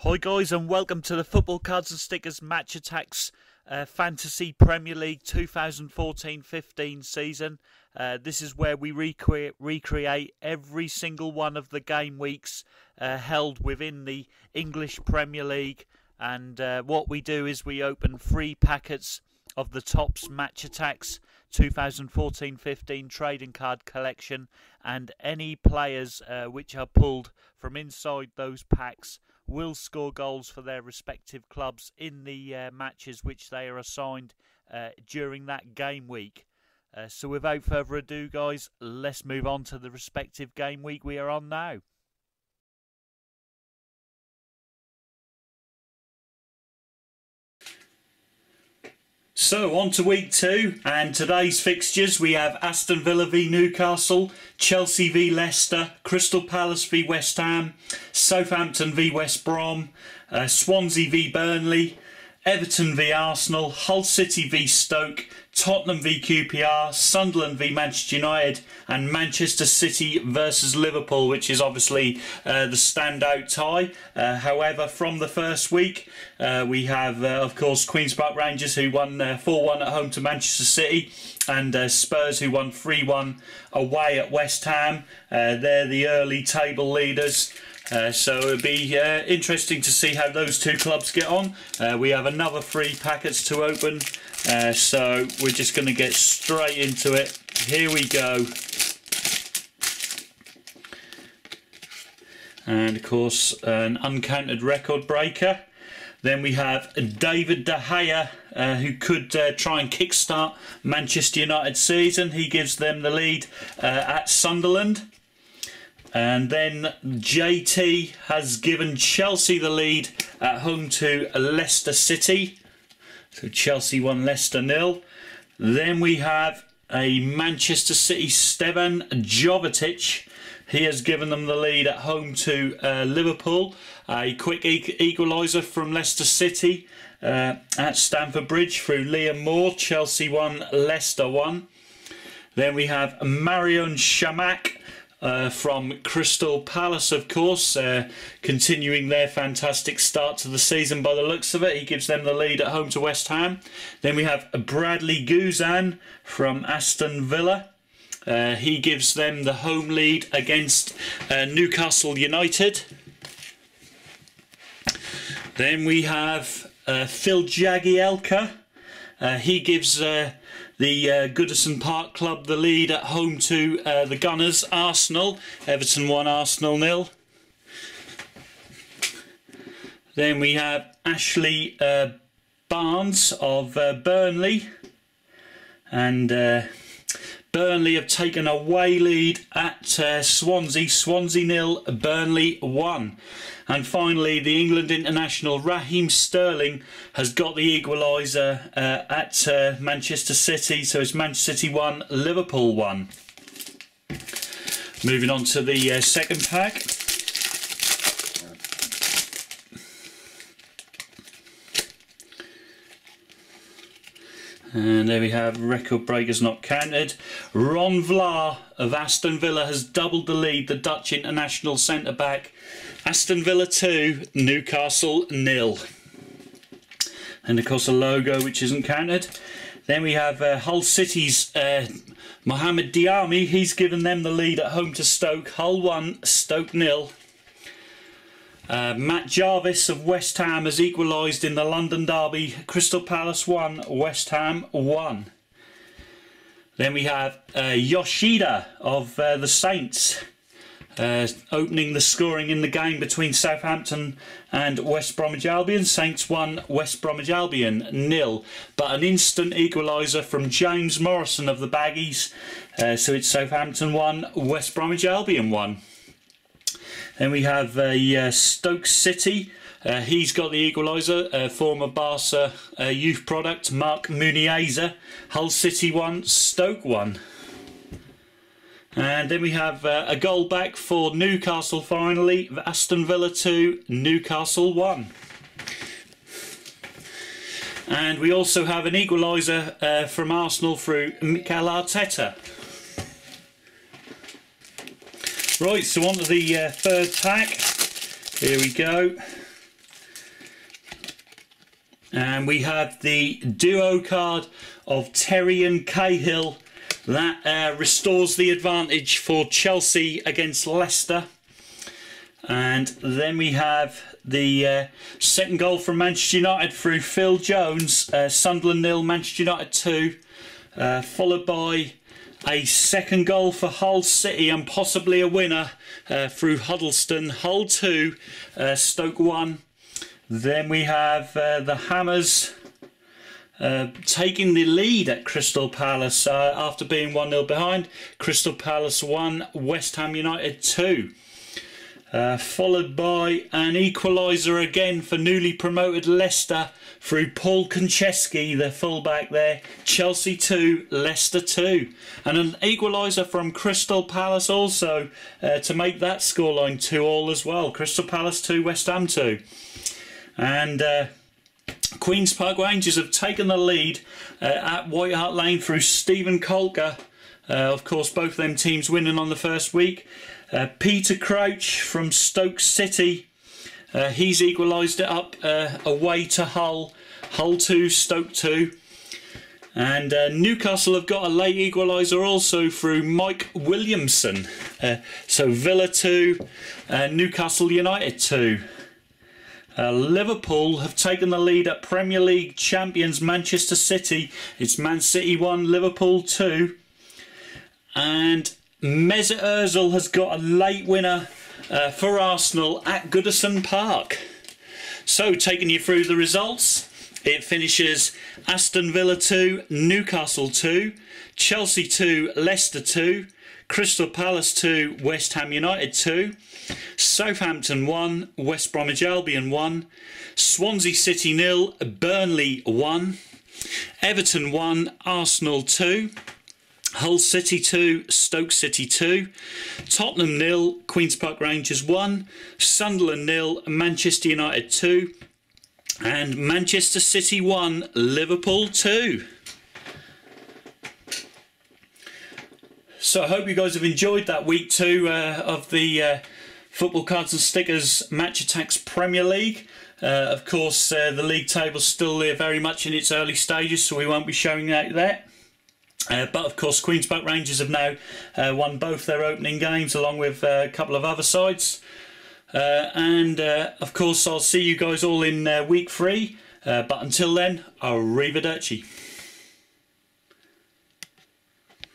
Hi guys, and welcome to the Football Cards and Stickers Match Attax Fantasy Premier League 2014-15 season. This is where we recreate every single one of the game weeks held within the English Premier League. And what we do is we open 3 packets of the TOPPS Match Attax 2014-15 trading card collection, and any players which are pulled from inside those packs will score goals for their respective clubs in the matches which they are assigned during that game week. So without further ado guys, let's move on to the respective game week we are on now. So on to week 2, and today's fixtures we have Aston Villa v Newcastle, Chelsea v Leicester, Crystal Palace v West Ham, Southampton v West Brom, Swansea v Burnley, Everton v Arsenal, Hull City v Stoke, Tottenham v QPR, Sunderland v Manchester United, and Manchester City versus Liverpool, which is obviously the standout tie. However, from the first week, we have, of course, Queen's Park Rangers, who won 4-1 at home to Manchester City, and Spurs, who won 3-1 away at West Ham. They're the early table leaders. So it'll be interesting to see how those two clubs get on. We have another 3 packets to open, so we're just going to get straight into it. Here we go. And of course an uncounted record breaker. Then we have David De Gea, who could try and kickstart Manchester United season. He gives them the lead at Sunderland. And then JT has given Chelsea the lead at home to Leicester City. So Chelsea won, Leicester 0. Then we have a Manchester City Stevan Jovetic. He has given them the lead at home to Liverpool. A quick equaliser from Leicester City at Stamford Bridge through Liam Moore. Chelsea 1, Leicester 1. Then we have Marion Shamak from Crystal Palace, of course, continuing their fantastic start to the season by the looks of it. He gives them the lead at home to West Ham. Then we have Bradley Guzan from Aston Villa. He gives them the home lead against Newcastle United. Then we have Phil Jagielka. He gives the Goodison Park Club the lead at home to the Gunners, Arsenal. Everton 1, Arsenal 0. Then we have Ashley Barnes of Burnley. And Burnley have taken a away lead at Swansea. Swansea 0, Burnley 1. And finally, the England international Raheem Sterling has got the equaliser at Manchester City. So it's Manchester City 1, Liverpool 1. Moving on to the second pack. And there we have record breakers not counted. Ron Vlaar of Aston Villa has doubled the lead, the Dutch international centre-back. Aston Villa 2, Newcastle 0. And of course a logo which isn't counted. Then we have Hull City's Mohamed Diame. He's given them the lead at home to Stoke. Hull 1, Stoke 0. Matt Jarvis of West Ham has equalised in the London derby. Crystal Palace 1, West Ham 1. Then we have Yoshida of the Saints, opening the scoring in the game between Southampton and West Bromwich Albion. Saints 1, West Bromwich Albion 0. But an instant equaliser from James Morrison of the Baggies. So it's Southampton 1, West Bromwich Albion 1. Then we have Stoke City. He's got the equaliser, former Barca youth product, Mark Muniesa. Hull City 1, Stoke 1. And then we have a goal back for Newcastle finally. Aston Villa 2, Newcastle 1. And we also have an equaliser from Arsenal through Mikel Arteta. Right, so on to the third pack. Here we go. And we have the duo card of Terry and Cahill. That restores the advantage for Chelsea against Leicester. And then we have the second goal from Manchester United through Phil Jones. Sunderland 0, Manchester United 2. Followed by a second goal for Hull City and possibly a winner through Huddleston. Hull 2, Stoke 1. Then we have the Hammers taking the lead at Crystal Palace after being 1-0 behind. Crystal Palace 1, West Ham United 2. Followed by an equaliser again for newly promoted Leicester through Paul Konchesky, the fullback there. Chelsea 2, Leicester 2. And an equaliser from Crystal Palace also to make that scoreline 2-2 as well. Crystal Palace 2, West Ham 2. And Queen's Park Rangers have taken the lead at White Hart Lane through Stephen Colker. Of course, both of them teams winning on the first week. Peter Crouch from Stoke City, he's equalised it up away to Hull. Hull 2, Stoke 2. And Newcastle have got a late equaliser also through Mike Williamson. So Villa 2, Newcastle United 2. Liverpool have taken the lead at Premier League champions Manchester City. It's Man City 1, Liverpool 2. And Mesut Ozil has got a late winner for Arsenal at Goodison Park. So, taking you through the results, it finishes Aston Villa 2, Newcastle 2, Chelsea 2, Leicester 2, Crystal Palace 2, West Ham United 2, Southampton 1, West Bromwich Albion 1, Swansea City 0, Burnley 1, Everton 1, Arsenal 2, Hull City 2, Stoke City 2, Tottenham 0, Queen's Park Rangers 1, Sunderland 0, Manchester United 2, and Manchester City 1, Liverpool 2. So I hope you guys have enjoyed that week 2 of the Football Cards and Stickers Match Attax Premier League. Of course, the league table's still very much in its early stages, so we won't be showing that there. But of course, Queen's Park Rangers have now won both their opening games along with a couple of other sides. And of course, I'll see you guys all in week 3. But until then, arrivederci.